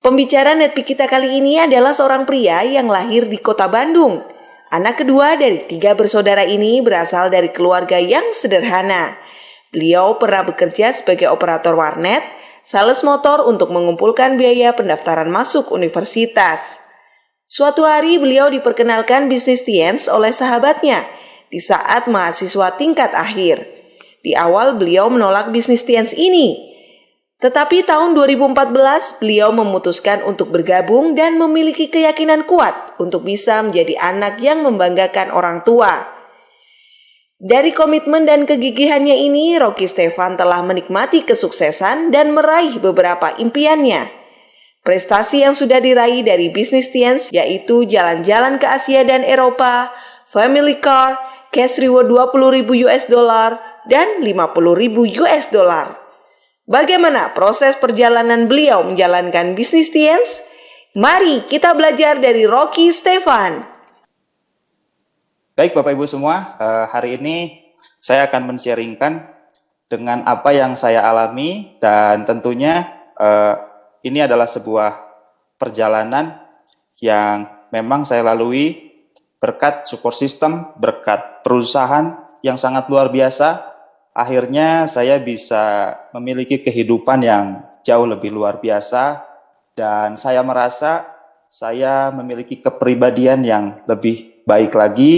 Pembicara Netpeak kita kali ini adalah seorang pria yang lahir di kota Bandung. Anak kedua dari 3 bersaudara ini berasal dari keluarga yang sederhana. Beliau pernah bekerja sebagai operator warnet, sales motor untuk mengumpulkan biaya pendaftaran masuk universitas. Suatu hari beliau diperkenalkan bisnis Tiens oleh sahabatnya di saat mahasiswa tingkat akhir. Di awal beliau menolak bisnis Tiens ini. Tetapi tahun 2014 beliau memutuskan untuk bergabung dan memiliki keyakinan kuat untuk bisa menjadi anak yang membanggakan orang tua. Dari komitmen dan kegigihannya ini, Rocky Stefan telah menikmati kesuksesan dan meraih beberapa impiannya. Prestasi yang sudah diraih dari bisnis Tiens yaitu jalan-jalan ke Asia dan Eropa, family car, cash reward $20.000 dan $50.000. Bagaimana proses perjalanan beliau menjalankan bisnis Tiens? Mari kita belajar dari Rocky Stefan. Baik Bapak Ibu semua, hari ini saya akan men-sharingkan dengan apa yang saya alami dan tentunya ini adalah sebuah perjalanan yang memang saya lalui berkat support system, berkat perusahaan yang sangat luar biasa. Akhirnya saya bisa memiliki kehidupan yang jauh lebih luar biasa dan saya merasa saya memiliki kepribadian yang lebih baik lagi.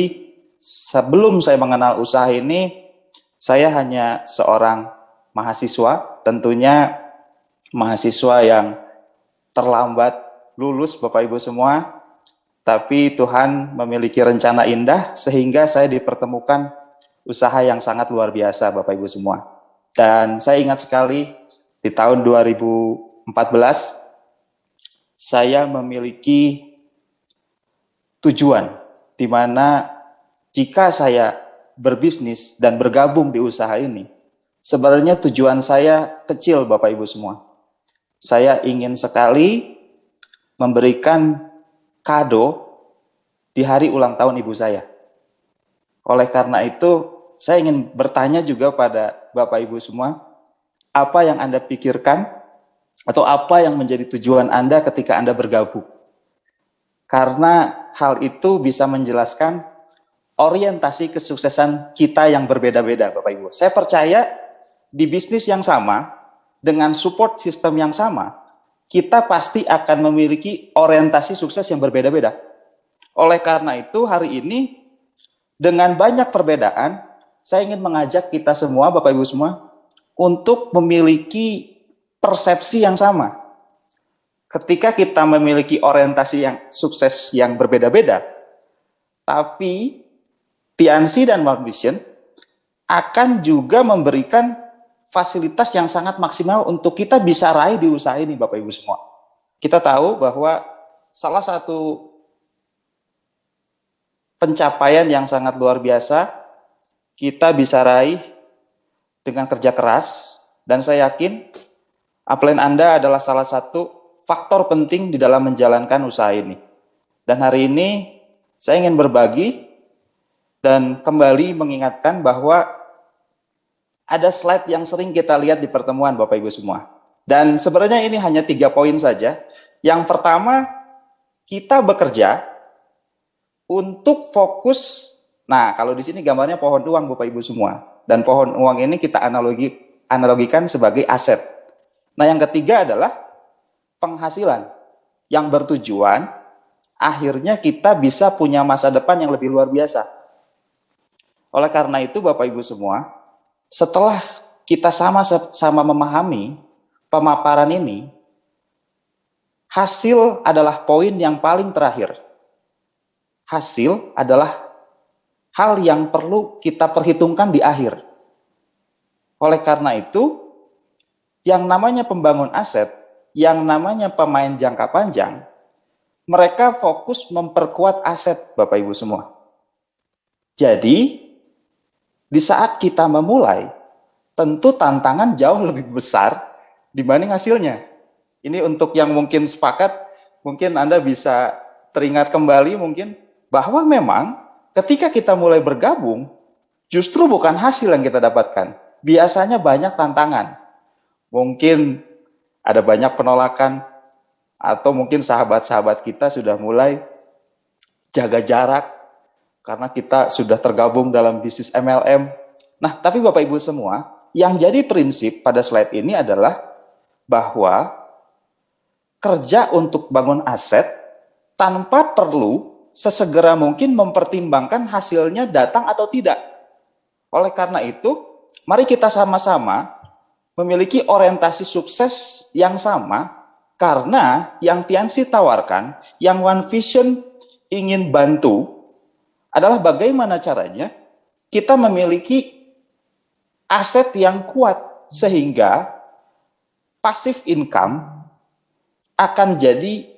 Sebelum saya mengenal usaha ini, saya hanya seorang mahasiswa, tentunya mahasiswa yang terlambat lulus Bapak Ibu semua. Tapi Tuhan memiliki rencana indah sehingga saya dipertemukan usaha yang sangat luar biasa Bapak Ibu semua. Dan saya ingat sekali di tahun 2014 saya memiliki tujuan di mana jika saya berbisnis dan bergabung di usaha ini, sebenarnya tujuan saya kecil Bapak Ibu semua. Saya ingin sekali memberikan kado di hari ulang tahun ibu saya. Oleh karena itu, saya ingin bertanya juga pada Bapak Ibu semua, apa yang Anda pikirkan atau apa yang menjadi tujuan Anda ketika Anda bergabung? Karena hal itu bisa menjelaskan orientasi kesuksesan kita yang berbeda-beda, Bapak Ibu. Saya percaya di bisnis yang sama, dengan support sistem yang sama, kita pasti akan memiliki orientasi sukses yang berbeda-beda. Oleh karena itu, hari ini dengan banyak perbedaan, saya ingin mengajak kita semua, Bapak Ibu semua, untuk memiliki persepsi yang sama. Ketika kita memiliki orientasi yang sukses yang berbeda-beda, tapi Tiansi dan Mount Vision akan juga memberikan fasilitas yang sangat maksimal untuk kita bisa raih di usaha ini, Bapak Ibu semua. Kita tahu bahwa salah satu pencapaian yang sangat luar biasa kita bisa raih dengan kerja keras, dan saya yakin upline Anda adalah salah satu faktor penting di dalam menjalankan usaha ini. Dan hari ini saya ingin berbagi dan kembali mengingatkan bahwa ada slide yang sering kita lihat di pertemuan Bapak Ibu semua. Dan sebenarnya ini hanya 3 poin saja. Yang pertama, kita bekerja untuk fokus. Nah, kalau di sini gambarnya pohon uang Bapak Ibu semua. Dan pohon uang ini kita analogikan sebagai aset. Nah, yang ketiga adalah penghasilan yang bertujuan akhirnya kita bisa punya masa depan yang lebih luar biasa. Oleh karena itu Bapak Ibu semua, setelah kita sama-sama memahami pemaparan ini, hasil adalah poin yang paling terakhir. Hasil adalah hal yang perlu kita perhitungkan di akhir. Oleh karena itu, yang namanya pembangun aset, yang namanya pemain jangka panjang, mereka fokus memperkuat aset, Bapak Ibu semua. Jadi, di saat kita memulai, tentu tantangan jauh lebih besar dibanding hasilnya. Ini untuk yang mungkin sepakat, mungkin Anda bisa teringat kembali mungkin bahwa memang ketika kita mulai bergabung, justru bukan hasil yang kita dapatkan. Biasanya banyak tantangan. Mungkin ada banyak penolakan, Atau mungkin sahabat-sahabat kita sudah mulai jaga jarak karena kita sudah tergabung dalam bisnis MLM. Nah, tapi Bapak Ibu semua, yang jadi prinsip pada slide ini adalah bahwa kerja untuk bangun aset tanpa perlu sesegera mungkin mempertimbangkan hasilnya datang atau tidak. Oleh karena itu, mari kita sama-sama memiliki orientasi sukses yang sama, karena yang Tianxi tawarkan, yang One Vision ingin bantu adalah bagaimana caranya kita memiliki aset yang kuat sehingga passive income akan jadi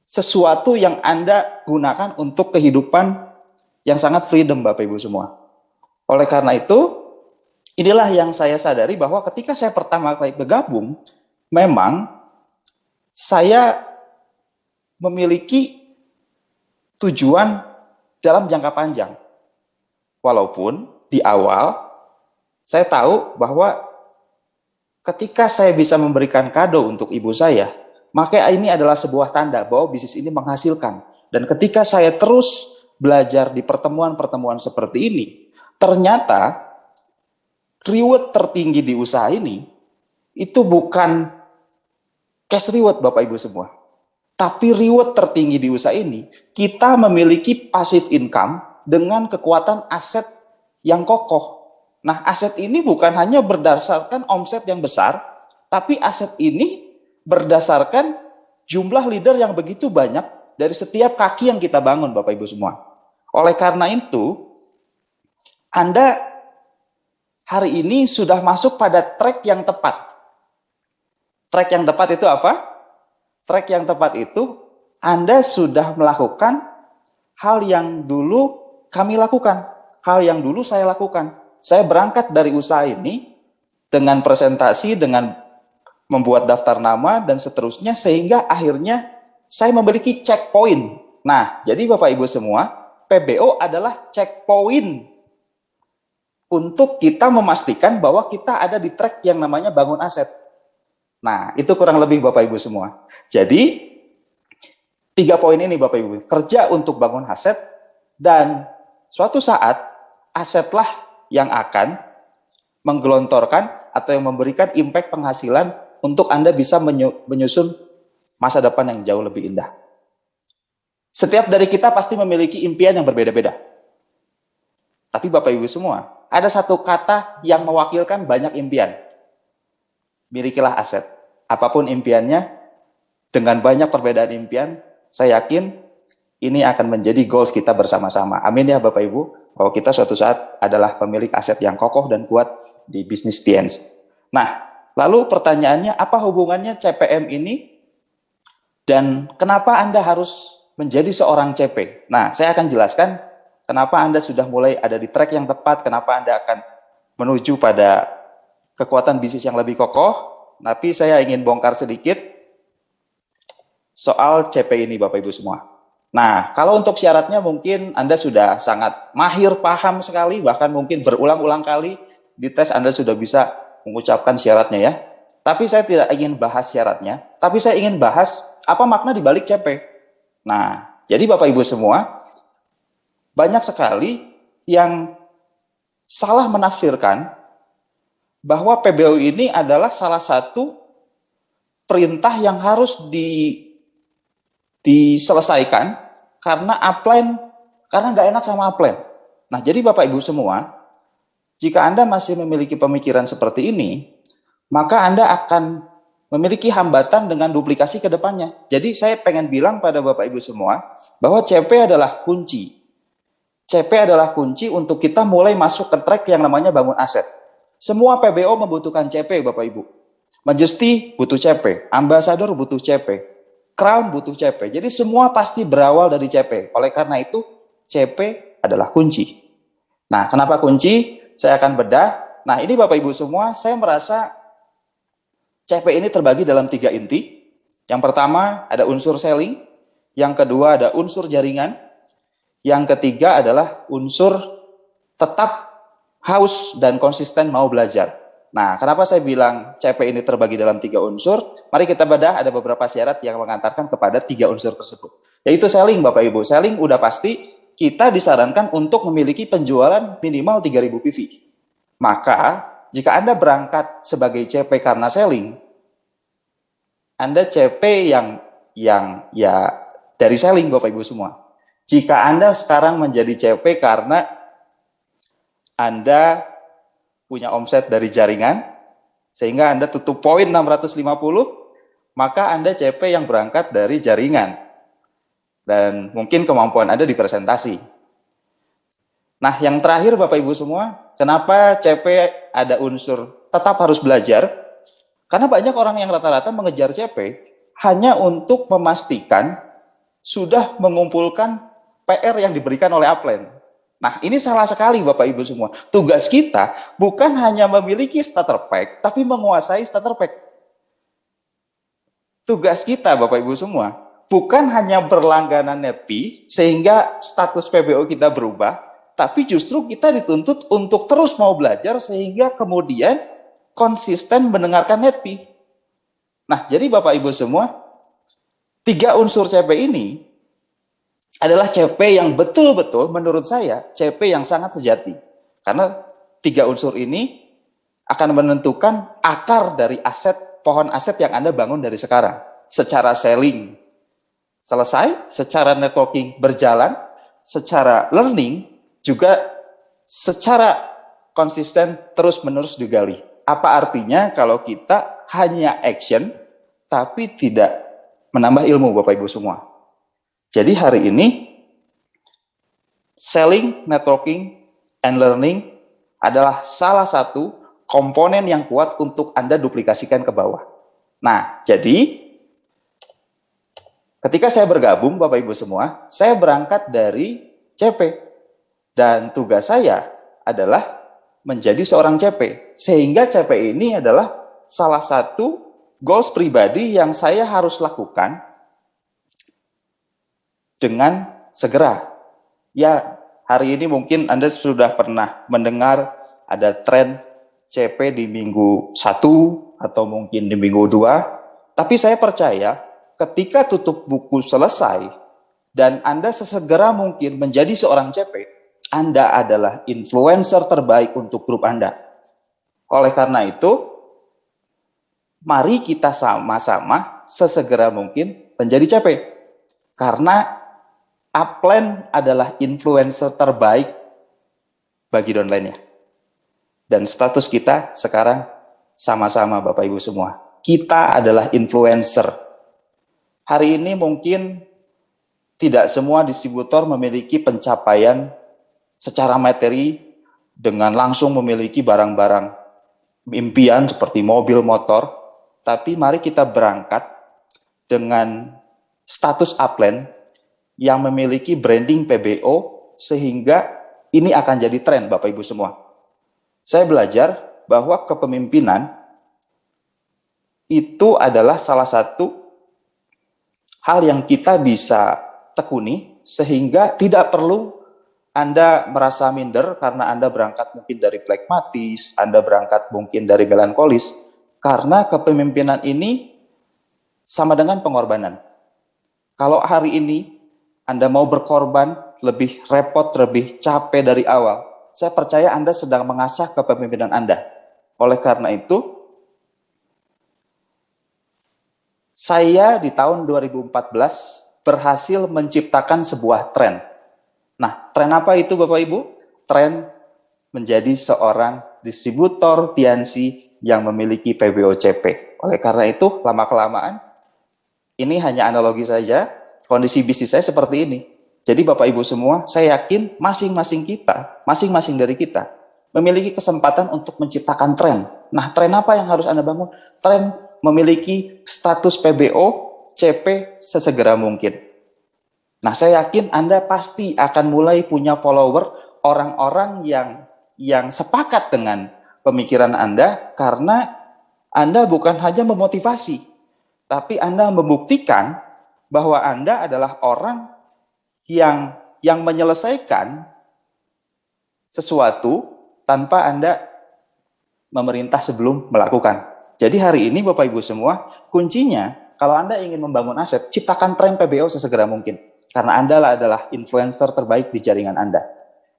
sesuatu yang Anda gunakan untuk kehidupan yang sangat freedom, Bapak Ibu semua. Oleh karena itu, inilah yang saya sadari bahwa ketika saya pertama kali bergabung, memang saya memiliki tujuan dalam jangka panjang. Walaupun di awal saya tahu bahwa ketika saya bisa memberikan kado untuk ibu saya, maka ini adalah sebuah tanda bahwa bisnis ini menghasilkan. Dan ketika saya terus belajar di pertemuan-pertemuan seperti ini, ternyata reward tertinggi di usaha ini itu bukan cash reward Bapak Ibu semua. Tapi reward tertinggi di usaha ini, kita memiliki passive income dengan kekuatan aset yang kokoh. Nah, aset ini bukan hanya berdasarkan omset yang besar, tapi aset ini berdasarkan jumlah leader yang begitu banyak dari setiap kaki yang kita bangun, Bapak Ibu semua. Oleh karena itu, Anda hari ini sudah masuk pada track yang tepat. Track yang tepat itu apa? Track yang tepat itu Anda sudah melakukan hal yang dulu kami lakukan, hal yang dulu saya lakukan. Saya berangkat dari usaha ini dengan presentasi, dengan membuat daftar nama, dan seterusnya, sehingga akhirnya saya memiliki checkpoint. Nah, jadi Bapak Ibu semua, PBO adalah checkpoint untuk kita memastikan bahwa kita ada di track yang namanya bangun aset. Nah, itu kurang lebih Bapak Ibu semua. Jadi, 3 poin ini Bapak Ibu, kerja untuk bangun aset, dan suatu saat asetlah yang akan menggelontorkan atau yang memberikan impact penghasilan untuk Anda bisa menyusun masa depan yang jauh lebih indah. Setiap dari kita pasti memiliki impian yang berbeda-beda. Tapi Bapak Ibu semua, ada satu kata yang mewakilkan banyak impian. Milikilah aset. Apapun impiannya, dengan banyak perbedaan impian, saya yakin ini akan menjadi goals kita bersama-sama. Amin ya Bapak Ibu, bahwa kita suatu saat adalah pemilik aset yang kokoh dan kuat di bisnis Tianxi. Nah, lalu pertanyaannya, apa hubungannya CPM ini dan kenapa Anda harus menjadi seorang CP? Nah, saya akan jelaskan kenapa Anda sudah mulai ada di track yang tepat, kenapa Anda akan menuju pada kekuatan bisnis yang lebih kokoh. Tapi saya ingin bongkar sedikit soal CP ini Bapak Ibu semua. Nah, kalau untuk syaratnya mungkin Anda sudah sangat mahir, paham sekali, bahkan mungkin berulang-ulang kali di tes Anda sudah bisa mengucapkan syaratnya ya. Tapi saya tidak ingin bahas syaratnya, tapi saya ingin bahas apa makna di balik CP. Nah, jadi Bapak Ibu semua, banyak sekali yang salah menafsirkan bahwa PBO ini adalah salah satu perintah yang harus diselesaikan karena upline, karena nggak enak sama upline. Nah, jadi Bapak Ibu semua, jika Anda masih memiliki pemikiran seperti ini, maka Anda akan memiliki hambatan dengan duplikasi ke depannya. Jadi saya pengen bilang pada Bapak Ibu semua, bahwa CP adalah kunci. CP adalah kunci untuk kita mulai masuk ke track yang namanya bangun aset. Semua PBO membutuhkan CP Bapak Ibu. Majesty butuh CP, Ambassador butuh CP, Crown butuh CP. Jadi semua pasti berawal dari CP. Oleh karena itu, CP adalah kunci. Nah, kenapa kunci? Saya akan bedah. Nah, ini Bapak Ibu semua, saya merasa CP ini terbagi dalam 3 inti. Yang pertama ada unsur selling, yang kedua ada unsur jaringan, yang ketiga adalah unsur tetap haus dan konsisten mau belajar. Nah, kenapa saya bilang CP ini terbagi dalam 3 unsur? Mari kita bedah, ada beberapa syarat yang mengantarkan kepada 3 unsur tersebut. Yaitu selling, Bapak Ibu. Selling udah pasti kita disarankan untuk memiliki penjualan minimal 3.000 PV. Maka, jika Anda berangkat sebagai CP karena selling, Anda CP yang ya dari selling, Bapak Ibu semua. Jika Anda sekarang menjadi CP karena Anda punya omset dari jaringan, sehingga Anda tutup poin 650, maka Anda CP yang berangkat dari jaringan. Dan mungkin kemampuan Anda di presentasi. Nah, yang terakhir Bapak Ibu semua, kenapa CP ada unsur tetap harus belajar? Karena banyak orang yang rata-rata mengejar CP hanya untuk memastikan sudah mengumpulkan PR yang diberikan oleh upline. Nah, ini salah sekali Bapak Ibu semua. Tugas kita bukan hanya memiliki starter pack, tapi menguasai starter pack. Tugas kita Bapak Ibu semua, bukan hanya berlangganan Netpi, sehingga status PBO kita berubah, tapi justru kita dituntut untuk terus mau belajar, sehingga kemudian konsisten mendengarkan Netpi. Nah, jadi Bapak Ibu semua, 3 unsur CP ini adalah CP yang betul-betul menurut saya CP yang sangat sejati. Karena 3 unsur ini akan menentukan akar dari pohon aset yang Anda bangun dari sekarang. Secara selling selesai, secara networking berjalan, secara learning juga secara konsisten terus-menerus digali. Apa artinya kalau kita hanya action tapi tidak menambah ilmu Bapak Ibu semua? Jadi hari ini, selling, networking, and learning adalah salah satu komponen yang kuat untuk Anda duplikasikan ke bawah. Nah, jadi ketika saya bergabung, Bapak Ibu semua, saya berangkat dari CP. Dan tugas saya adalah menjadi seorang CP. Sehingga CP ini adalah salah satu goals pribadi yang saya harus lakukan dengan segera. Ya, hari ini mungkin Anda sudah pernah mendengar ada tren CP di minggu 1 atau mungkin di minggu 2. Tapi saya percaya ketika tutup buku selesai dan Anda sesegera mungkin menjadi seorang CP, Anda adalah influencer terbaik untuk grup Anda. Oleh karena itu, mari kita sama-sama sesegera mungkin menjadi CP. Karena upline adalah influencer terbaik bagi downline-nya. Dan status kita sekarang sama-sama Bapak Ibu semua. Kita adalah influencer. Hari ini mungkin tidak semua distributor memiliki pencapaian secara materi dengan langsung memiliki barang-barang impian seperti mobil, motor. Tapi mari kita berangkat dengan status upline yang memiliki branding PBO, sehingga ini akan jadi tren Bapak Ibu semua. Saya belajar bahwa kepemimpinan itu adalah salah satu hal yang kita bisa tekuni, sehingga tidak perlu Anda merasa minder karena Anda berangkat mungkin dari flekmatis, Anda berangkat mungkin dari melankolis, karena kepemimpinan ini sama dengan pengorbanan. Kalau hari ini Anda mau berkorban, lebih repot, lebih capek dari awal, saya percaya Anda sedang mengasah kepemimpinan Anda. Oleh karena itu, saya di tahun 2014 berhasil menciptakan sebuah tren. Nah, tren apa itu Bapak Ibu? Tren menjadi seorang distributor TNC yang memiliki PBO CP. Oleh karena itu, lama-kelamaan, ini hanya analogi saja, kondisi bisnis saya seperti ini. Jadi Bapak Ibu semua, saya yakin masing-masing dari kita, memiliki kesempatan untuk menciptakan tren. Nah, tren apa yang harus Anda bangun? Tren memiliki status PBO, CP sesegera mungkin. Nah, saya yakin Anda pasti akan mulai punya follower, orang-orang yang sepakat dengan pemikiran Anda, karena Anda bukan hanya memotivasi, tapi Anda membuktikan bahwa Anda adalah orang yang menyelesaikan sesuatu tanpa Anda memerintah sebelum melakukan. Jadi hari ini Bapak Ibu semua, kuncinya kalau Anda ingin membangun aset, ciptakan tren PBO sesegera mungkin. Karena Anda adalah influencer terbaik di jaringan Anda.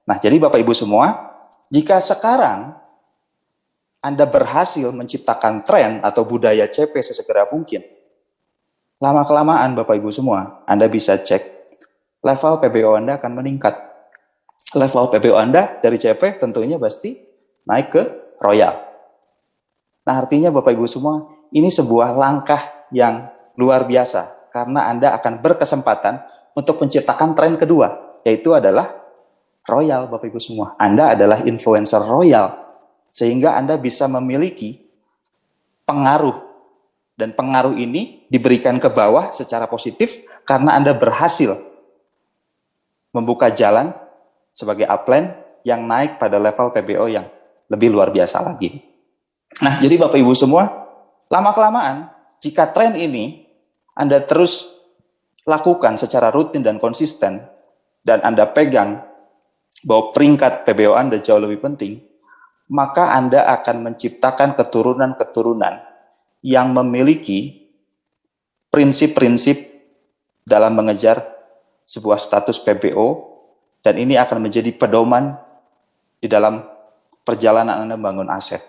Nah, jadi Bapak Ibu semua, jika sekarang Anda berhasil menciptakan tren atau budaya CP sesegera mungkin, lama-kelamaan Bapak Ibu semua, Anda bisa cek level PBO Anda akan meningkat. Level PBO Anda dari CP tentunya pasti naik ke Royal. Nah, artinya Bapak Ibu semua, ini sebuah langkah yang luar biasa karena Anda akan berkesempatan untuk menciptakan tren kedua, yaitu adalah Royal, Bapak Ibu semua. Anda adalah influencer Royal, sehingga Anda bisa memiliki pengaruh, dan pengaruh ini diberikan ke bawah secara positif karena Anda berhasil membuka jalan sebagai upline yang naik pada level PBO yang lebih luar biasa lagi. Nah, jadi Bapak Ibu semua, lama-kelamaan, jika tren ini Anda terus lakukan secara rutin dan konsisten, dan Anda pegang bahwa peringkat PBO Anda jauh lebih penting, maka Anda akan menciptakan keturunan-keturunan yang memiliki prinsip-prinsip dalam mengejar sebuah status PBO, dan ini akan menjadi pedoman di dalam perjalanan Anda membangun aset.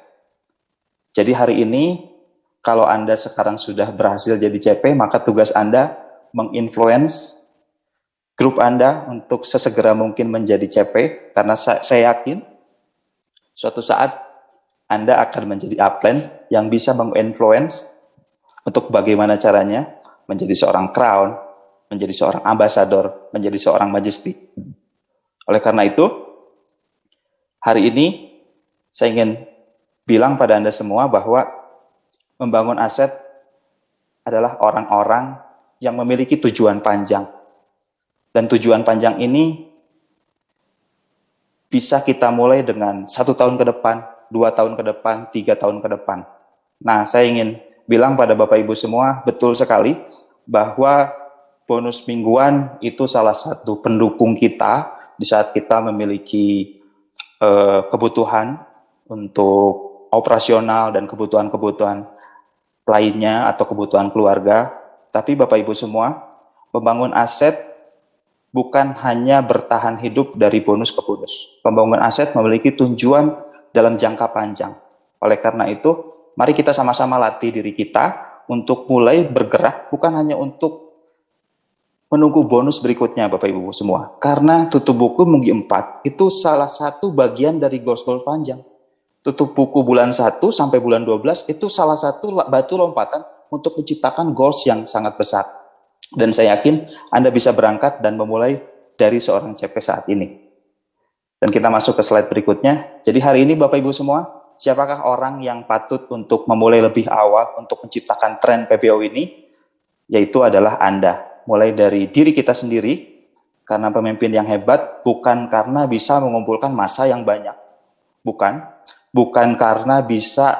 Jadi hari ini, kalau Anda sekarang sudah berhasil jadi CP, maka tugas Anda menginfluence grup Anda untuk sesegera mungkin menjadi CP, karena saya yakin suatu saat Anda akan menjadi upline yang bisa menginfluence untuk bagaimana caranya menjadi seorang crown, menjadi seorang ambassador, menjadi seorang majesty. Oleh karena itu, hari ini saya ingin bilang pada Anda semua bahwa membangun aset adalah orang-orang yang memiliki tujuan panjang. Dan tujuan panjang ini bisa kita mulai dengan 1 tahun ke depan, 2 tahun ke depan, 3 tahun ke depan. Nah, saya ingin bilang pada Bapak Ibu semua, betul sekali bahwa bonus mingguan itu salah satu pendukung kita di saat kita memiliki kebutuhan untuk operasional dan kebutuhan-kebutuhan lainnya atau kebutuhan keluarga. Tapi Bapak Ibu semua, membangun aset bukan hanya bertahan hidup dari bonus ke bonus. Pembangunan aset memiliki tujuan dalam jangka panjang. Oleh karena itu, mari kita sama-sama latih diri kita untuk mulai bergerak, bukan hanya untuk menunggu bonus berikutnya Bapak Ibu semua. Karena tutup buku minggu 4 itu salah satu bagian dari goals-goals panjang. Tutup buku bulan 1 sampai bulan 12 itu salah satu batu lompatan untuk menciptakan goals yang sangat besar. Dan saya yakin Anda bisa berangkat dan memulai dari seorang CP saat ini. Dan kita masuk ke slide berikutnya. Jadi hari ini Bapak Ibu semua, siapakah orang yang patut untuk memulai lebih awal untuk menciptakan tren PBO ini? Yaitu adalah Anda. Mulai dari diri kita sendiri, karena pemimpin yang hebat bukan karena bisa mengumpulkan massa yang banyak. Bukan karena bisa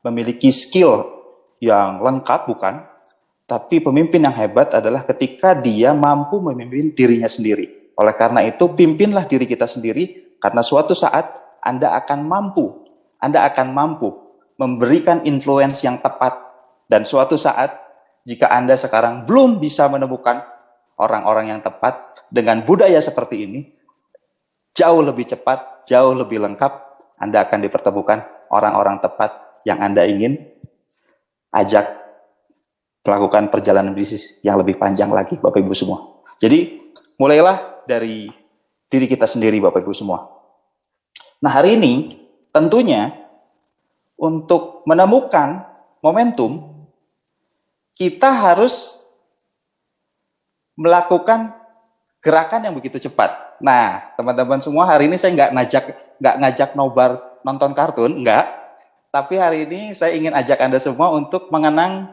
memiliki skill yang lengkap, bukan. Tapi pemimpin yang hebat adalah ketika dia mampu memimpin dirinya sendiri. Oleh karena itu, pimpinlah diri kita sendiri, karena suatu saat Anda akan mampu memberikan influence yang tepat. Dan suatu saat, jika Anda sekarang belum bisa menemukan orang-orang yang tepat dengan budaya seperti ini, jauh lebih cepat, jauh lebih lengkap, Anda akan dipertemukan orang-orang tepat yang Anda ingin ajak melakukan perjalanan bisnis yang lebih panjang lagi, Bapak Ibu semua. Jadi, mulailah dari diri kita sendiri, Bapak Ibu semua. Nah, hari ini, tentunya, untuk menemukan momentum, kita harus melakukan gerakan yang begitu cepat. Nah, teman-teman semua, hari ini saya nggak ngajak nobar nonton kartun, enggak. Tapi hari ini saya ingin ajak Anda semua untuk mengenang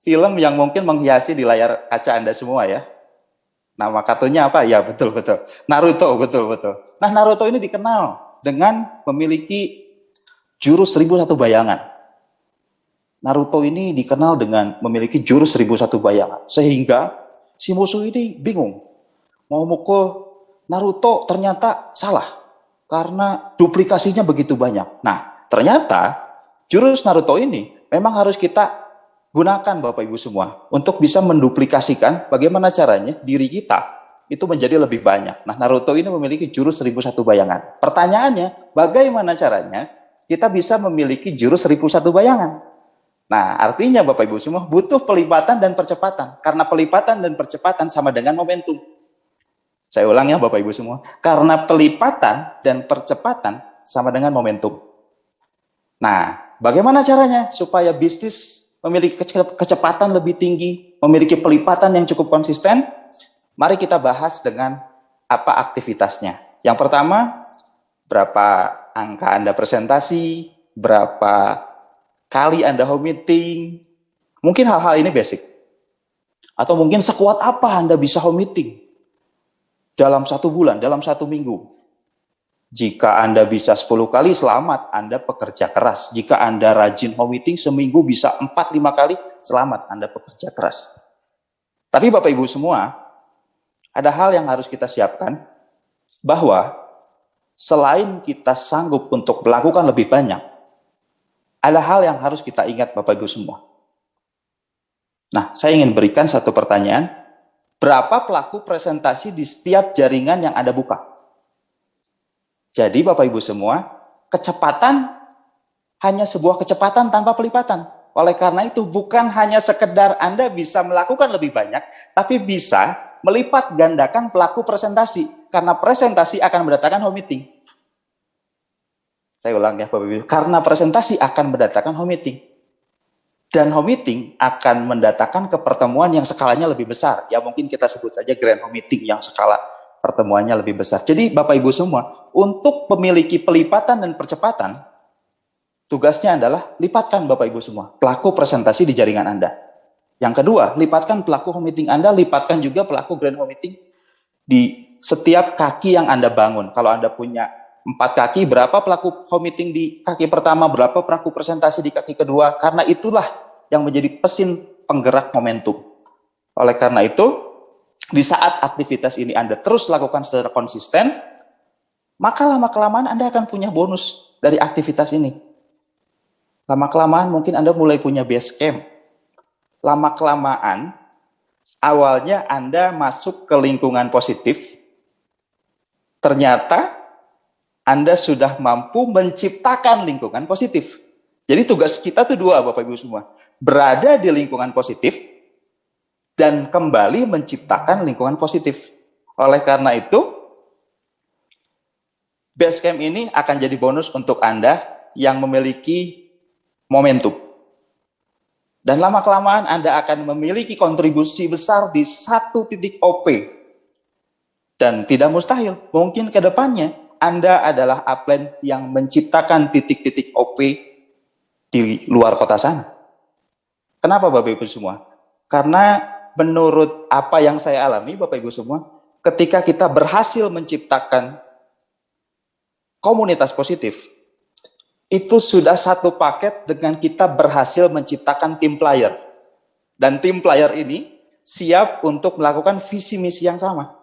film yang mungkin menghiasi di layar kaca Anda semua ya. Nama kartunya apa? Ya, betul. Naruto, betul. Nah, Naruto ini dikenal dengan memiliki jurus 1001 bayangan. Naruto ini dikenal dengan memiliki jurus 1001 bayangan. Sehingga si musuh ini bingung. Mau mukul Naruto ternyata salah. Karena duplikasinya begitu banyak. Nah, ternyata jurus Naruto ini memang harus kita gunakan Bapak Ibu semua untuk bisa menduplikasikan bagaimana caranya diri kita itu menjadi lebih banyak. Nah, Naruto ini memiliki jurus 1001 bayangan. Pertanyaannya, bagaimana caranya kita bisa memiliki jurus 1001 bayangan? Nah, artinya Bapak Ibu semua butuh pelipatan dan percepatan. Karena pelipatan dan percepatan sama dengan momentum. Saya ulang ya Bapak Ibu semua. Karena pelipatan dan percepatan sama dengan momentum. Nah, bagaimana caranya supaya bisnis memiliki kecepatan lebih tinggi, memiliki pelipatan yang cukup konsisten? Mari kita bahas dengan apa aktivitasnya. Yang pertama, berapa angka Anda presentasi, berapa kali Anda home meeting. Mungkin hal-hal ini basic. Atau mungkin sekuat apa Anda bisa home meeting dalam 1 bulan, dalam 1 minggu. Jika Anda bisa 10 kali, selamat, Anda pekerja keras. Jika Anda rajin home meeting, seminggu bisa 4-5 kali, selamat, Anda pekerja keras. Tapi Bapak Ibu semua, ada hal yang harus kita siapkan, bahwa selain kita sanggup untuk melakukan lebih banyak, ada hal yang harus kita ingat Bapak Ibu semua. Nah, saya ingin berikan satu pertanyaan, berapa pelaku presentasi di setiap jaringan yang Anda buka? Jadi Bapak Ibu semua, kecepatan hanya sebuah kecepatan tanpa pelipatan. Oleh karena itu, bukan hanya sekedar Anda bisa melakukan lebih banyak, tapi bisa melipat gandakan pelaku presentasi. Karena presentasi akan mendatangkan home meeting. Saya ulang ya Bapak Ibu, karena presentasi akan mendatangkan home meeting. Dan home meeting akan mendatangkan kepertemuan yang skalanya lebih besar. Ya mungkin kita sebut saja grand home meeting yang skala pertemuannya lebih besar. Jadi Bapak Ibu semua, untuk memiliki pelipatan dan percepatan, tugasnya adalah lipatkan Bapak Ibu semua pelaku presentasi di jaringan Anda. Yang kedua, lipatkan pelaku home meeting Anda, lipatkan juga pelaku grand home meeting di setiap kaki yang Anda bangun. Kalau Anda punya 4 kaki, berapa pelaku home meeting di kaki pertama, berapa pelaku presentasi di kaki kedua, karena itulah yang menjadi mesin penggerak momentum. Oleh karena itu, di saat aktivitas ini Anda terus lakukan secara konsisten, maka lama-kelamaan Anda akan punya bonus dari aktivitas ini. Lama-kelamaan mungkin Anda mulai punya base camp. Lama-kelamaan, awalnya Anda masuk ke lingkungan positif, ternyata Anda sudah mampu menciptakan lingkungan positif. Jadi tugas kita tuh 2 Bapak Ibu semua. Berada di lingkungan positif, dan kembali menciptakan lingkungan positif. Oleh karena itu, Basecamp ini akan jadi bonus untuk Anda yang memiliki momentum. Dan lama-kelamaan Anda akan memiliki kontribusi besar di 1 titik OP. Dan tidak mustahil, mungkin ke depannya Anda adalah upline yang menciptakan titik-titik OP di luar kota sana. Kenapa Bapak Ibu semua? Karena menurut apa yang saya alami, Bapak Ibu semua, ketika kita berhasil menciptakan komunitas positif, itu sudah satu paket dengan kita berhasil menciptakan tim player. Dan tim player ini siap untuk melakukan visi misi yang sama.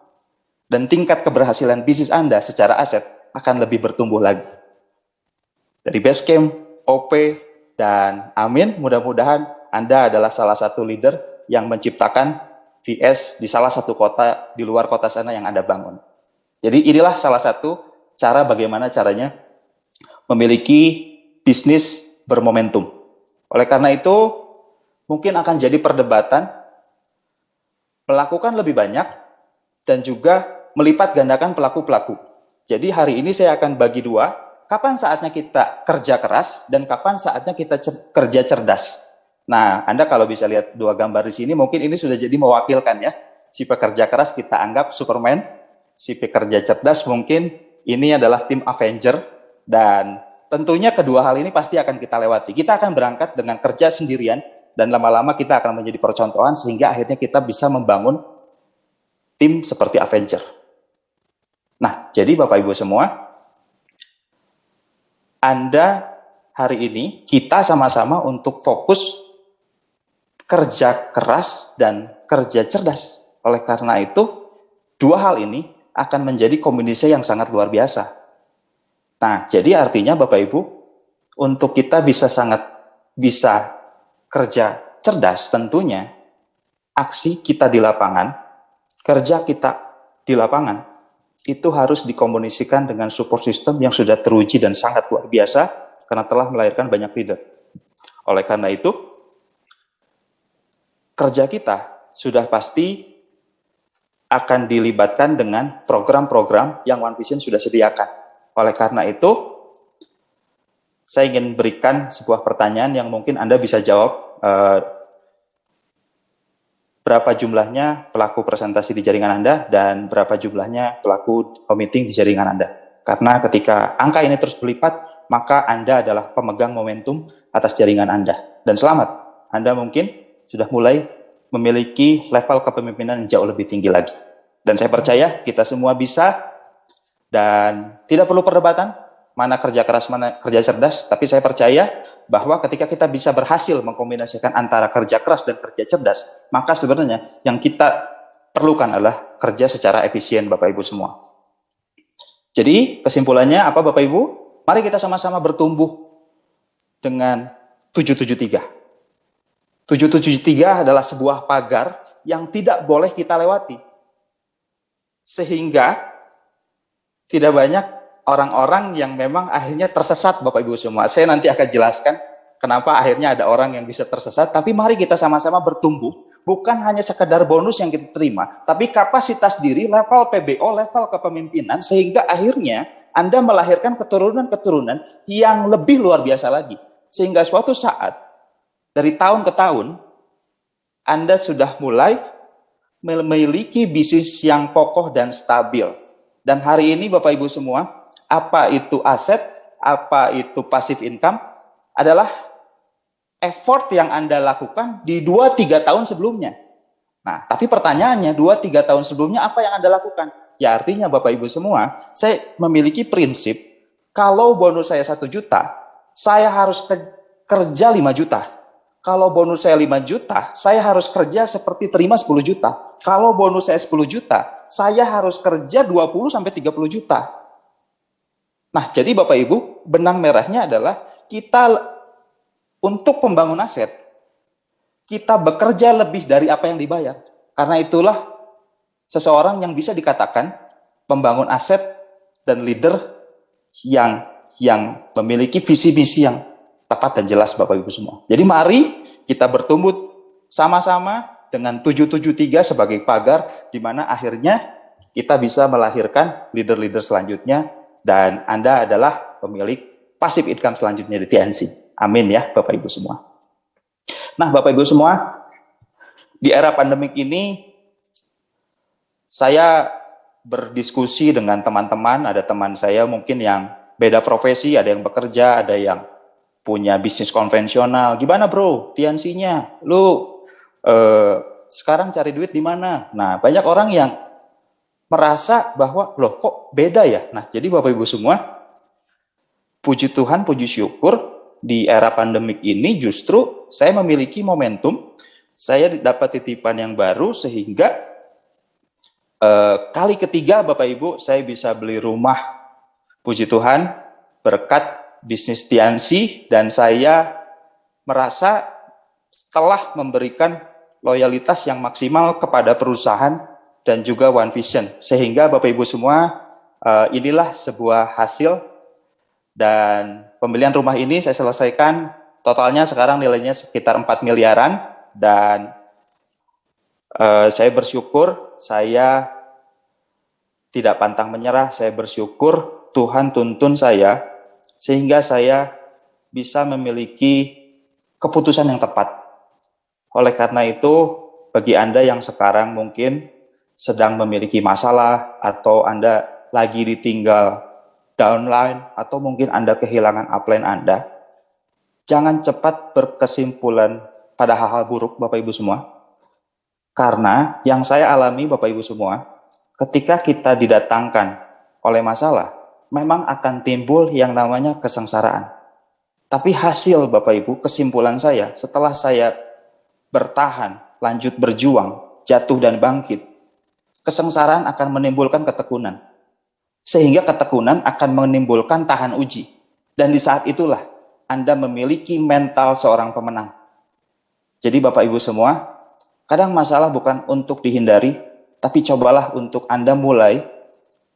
Dan tingkat keberhasilan bisnis Anda secara aset akan lebih bertumbuh lagi. Dari Basecamp, OP, dan Amin, mudah-mudahan Anda adalah salah satu leader yang menciptakan VS di salah satu kota di luar kota sana yang Anda bangun. Jadi inilah salah satu cara bagaimana caranya memiliki bisnis bermomentum. Oleh karena itu, mungkin akan jadi perdebatan melakukan lebih banyak dan juga melipat gandakan pelaku-pelaku. Jadi hari ini saya akan bagi 2, kapan saatnya kita kerja keras dan kapan saatnya kita kerja cerdas. Nah, Anda kalau bisa lihat 2 gambar di sini, mungkin ini sudah jadi mewakilkan ya. Si pekerja keras kita anggap Superman, si pekerja cerdas mungkin ini adalah tim Avenger, dan tentunya kedua hal ini pasti akan kita lewati. Kita akan berangkat dengan kerja sendirian, dan lama-lama kita akan menjadi percontohan, sehingga akhirnya kita bisa membangun tim seperti Avenger. Nah, jadi Bapak Ibu semua, Anda hari ini, kita sama-sama untuk fokus kerja keras dan kerja cerdas. Oleh karena itu, 2 hal ini akan menjadi kombinasi yang sangat luar biasa. Nah, jadi artinya Bapak Ibu, untuk kita bisa kerja cerdas, tentunya aksi kita di lapangan, kerja kita di lapangan, itu harus dikomunikasikan dengan support system yang sudah teruji dan sangat luar biasa karena telah melahirkan banyak leader. Oleh karena itu, kerja kita sudah pasti akan dilibatkan dengan program-program yang One Vision sudah sediakan. Oleh karena itu, saya ingin berikan sebuah pertanyaan yang mungkin Anda bisa jawab. Berapa jumlahnya pelaku presentasi di jaringan Anda dan berapa jumlahnya pelaku meeting di jaringan Anda. Karena ketika angka ini terus berlipat, maka Anda adalah pemegang momentum atas jaringan Anda. Dan selamat, Anda mungkin sudah mulai memiliki level kepemimpinan yang jauh lebih tinggi lagi. Dan saya percaya kita semua bisa dan tidak perlu perdebatan, mana kerja keras, mana kerja cerdas, tapi saya percaya bahwa ketika kita bisa berhasil mengkombinasikan antara kerja keras dan kerja cerdas, maka sebenarnya yang kita perlukan adalah kerja secara efisien, Bapak Ibu semua. Jadi kesimpulannya apa Bapak Ibu? Mari kita sama-sama bertumbuh dengan 773. 773 adalah sebuah pagar yang tidak boleh kita lewati. Sehingga tidak banyak orang-orang yang memang akhirnya tersesat, Bapak Ibu semua. Saya nanti akan jelaskan kenapa akhirnya ada orang yang bisa tersesat, tapi mari kita sama-sama bertumbuh, bukan hanya sekedar bonus yang kita terima, tapi kapasitas diri, level PBO, level kepemimpinan, sehingga akhirnya Anda melahirkan keturunan-keturunan yang lebih luar biasa lagi. Sehingga suatu saat, dari tahun ke tahun, Anda sudah mulai memiliki bisnis yang kokoh dan stabil. Dan hari ini Bapak Ibu semua, apa itu aset, apa itu passive income, adalah effort yang Anda lakukan di 2-3 tahun sebelumnya. Nah, tapi pertanyaannya, 2-3 tahun sebelumnya apa yang Anda lakukan? Ya artinya Bapak Ibu semua, saya memiliki prinsip, kalau bonus saya 1 juta, saya harus kerja 5 juta. Kalau bonus saya 5 juta, saya harus kerja seperti terima 10 juta. Kalau bonus saya 10 juta, saya harus kerja 20-30 juta. Nah, jadi Bapak Ibu, benang merahnya adalah kita untuk pembangun aset, kita bekerja lebih dari apa yang dibayar. Karena itulah seseorang yang bisa dikatakan pembangun aset dan leader yang memiliki visi misi yang tepat dan jelas Bapak Ibu semua. Jadi mari kita bertumbuh sama-sama dengan 773 sebagai pagar di mana akhirnya kita bisa melahirkan leader-leader selanjutnya dan Anda adalah pemilik passive income selanjutnya di TNC. Amin ya Bapak Ibu semua. Nah Bapak Ibu semua, di era pandemik ini saya berdiskusi dengan teman-teman, ada teman saya mungkin yang beda profesi, ada yang bekerja, ada yang punya bisnis konvensional. Gimana bro, TNC-nya? Lu sekarang cari duit di mana? Nah, banyak orang yang merasa bahwa, loh kok beda ya? Nah, jadi Bapak Ibu semua, puji Tuhan, puji syukur, di era pandemik ini justru saya memiliki momentum, saya dapat titipan yang baru sehingga kali ketiga Bapak Ibu, saya bisa beli rumah, puji Tuhan, berkat bisnis TNC, dan saya merasa telah memberikan loyalitas yang maksimal kepada perusahaan dan juga One Vision. Sehingga Bapak Ibu semua, inilah sebuah hasil dan pembelian rumah ini saya selesaikan, totalnya sekarang nilainya sekitar 4 miliaran dan saya bersyukur, saya tidak pantang menyerah, saya bersyukur Tuhan tuntun saya sehingga saya bisa memiliki keputusan yang tepat. Oleh karena itu, bagi Anda yang sekarang mungkin sedang memiliki masalah atau Anda lagi ditinggal downline atau mungkin Anda kehilangan upline Anda, jangan cepat berkesimpulan pada hal-hal buruk Bapak Ibu semua. Karena yang saya alami Bapak Ibu semua, ketika kita didatangkan oleh masalah, memang akan timbul yang namanya kesengsaraan. Tapi hasil Bapak Ibu, kesimpulan saya, setelah saya bertahan, lanjut berjuang, jatuh dan bangkit, kesengsaraan akan menimbulkan ketekunan. Sehingga ketekunan akan menimbulkan tahan uji. Dan di saat itulah, Anda memiliki mental seorang pemenang. Jadi Bapak Ibu semua, kadang masalah bukan untuk dihindari, tapi cobalah untuk Anda mulai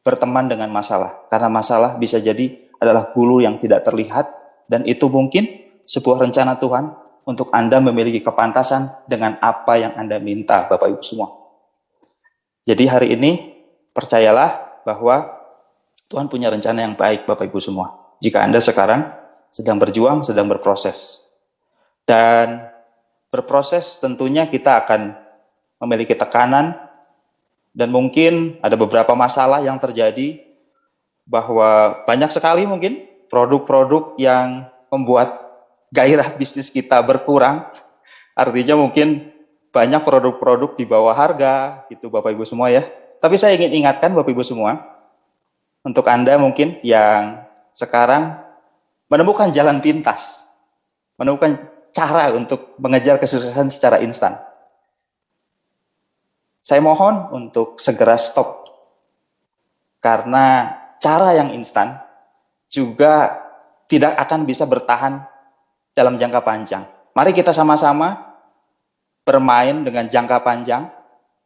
berteman dengan masalah. Karena masalah bisa jadi adalah guru yang tidak terlihat, dan itu mungkin sebuah rencana Tuhan untuk Anda memiliki kepantasan dengan apa yang Anda minta, Bapak Ibu semua. Jadi hari ini, percayalah bahwa Tuhan punya rencana yang baik, Bapak Ibu semua. Jika Anda sekarang sedang berjuang, sedang berproses. Dan berproses tentunya kita akan memiliki tekanan, dan mungkin ada beberapa masalah yang terjadi, bahwa banyak sekali mungkin produk-produk yang membuat gairah bisnis kita berkurang. Artinya mungkin banyak produk-produk di bawah harga, gitu Bapak Ibu semua ya. Tapi saya ingin ingatkan Bapak Ibu semua, untuk Anda mungkin yang sekarang menemukan jalan pintas, menemukan cara untuk mengejar kesuksesan secara instan. Saya mohon untuk segera stop. Karena cara yang instan juga tidak akan bisa bertahan dalam jangka panjang. Mari kita sama-sama bermain dengan jangka panjang,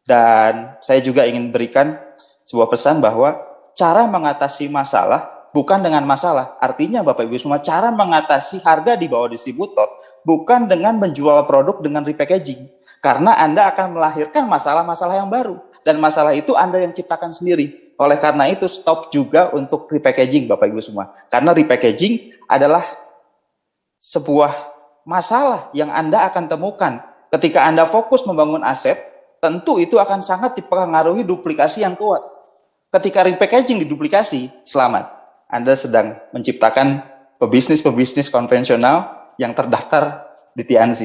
dan saya juga ingin berikan sebuah pesan bahwa cara mengatasi masalah bukan dengan masalah. Artinya Bapak Ibu semua, cara mengatasi harga di bawah distributor bukan dengan menjual produk dengan repackaging. Karena Anda akan melahirkan masalah-masalah yang baru. Dan masalah itu Anda yang ciptakan sendiri. Oleh karena itu, stop juga untuk repackaging, Bapak Ibu semua. Karena repackaging adalah sebuah masalah yang Anda akan temukan. Ketika Anda fokus membangun aset, tentu itu akan sangat dipengaruhi duplikasi yang kuat. Ketika repackaging diduplikasi, selamat. Anda sedang menciptakan pebisnis-pebisnis konvensional yang terdaftar di TNC.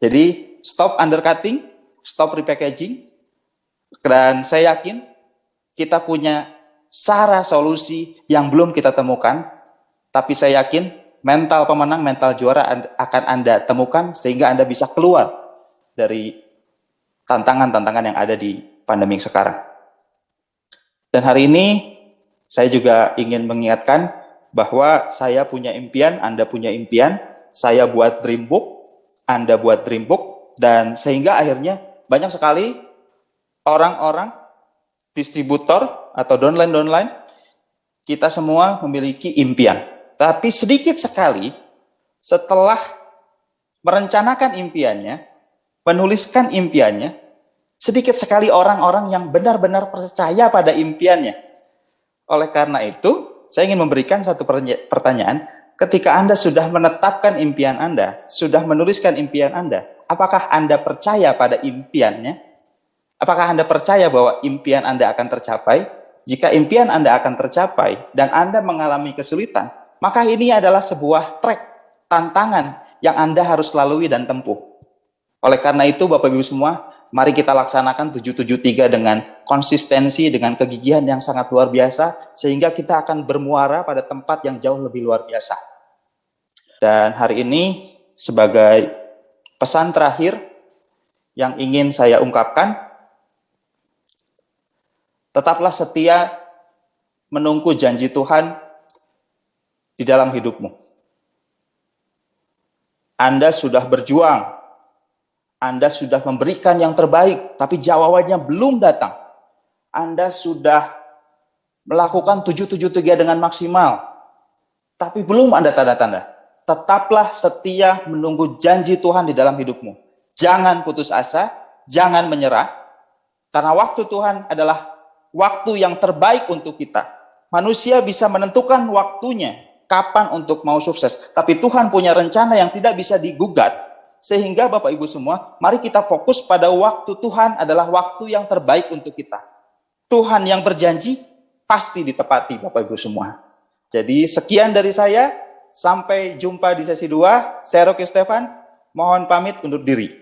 Jadi, stop undercutting, stop repackaging, dan saya yakin kita punya cara solusi yang belum kita temukan, tapi saya yakin mental pemenang, mental juara akan Anda temukan sehingga Anda bisa keluar dari tantangan-tantangan yang ada di pandemi sekarang. Dan hari ini saya juga ingin mengingatkan bahwa saya punya impian, Anda punya impian, saya buat dream book, Anda buat dream book, dan sehingga akhirnya banyak sekali orang-orang distributor atau downline, kita semua memiliki impian. Tapi sedikit sekali setelah merencanakan impiannya, menuliskan impiannya, sedikit sekali orang-orang yang benar-benar percaya pada impiannya. Oleh karena itu, saya ingin memberikan satu pertanyaan. Ketika Anda sudah menetapkan impian Anda, sudah menuliskan impian Anda, apakah Anda percaya pada impiannya? Apakah Anda percaya bahwa impian Anda akan tercapai? Jika impian Anda akan tercapai dan Anda mengalami kesulitan, maka ini adalah sebuah trek, tantangan yang Anda harus lalui dan tempuh. Oleh karena itu, Bapak Ibu semua, mari kita laksanakan 773 dengan konsistensi, dengan kegigihan yang sangat luar biasa, sehingga kita akan bermuara pada tempat yang jauh lebih luar biasa. Dan hari ini, sebagai pesan terakhir yang ingin saya ungkapkan, tetaplah setia menunggu janji Tuhan di dalam hidupmu. Anda sudah berjuang, Anda sudah memberikan yang terbaik, tapi jawabannya belum datang. Anda sudah melakukan 773 dengan maksimal, tapi belum ada tanda-tanda. Tetaplah setia menunggu janji Tuhan di dalam hidupmu. Jangan putus asa, jangan menyerah, karena waktu Tuhan adalah waktu yang terbaik untuk kita. Manusia bisa menentukan waktunya, kapan untuk mau sukses. Tapi Tuhan punya rencana yang tidak bisa digugat. Sehingga Bapak Ibu semua, mari kita fokus pada waktu Tuhan adalah waktu yang terbaik untuk kita. Tuhan yang berjanji, pasti ditepati Bapak Ibu semua. Jadi sekian dari saya, sampai jumpa di sesi 2. Saya Rocky Stefan, mohon pamit undur diri.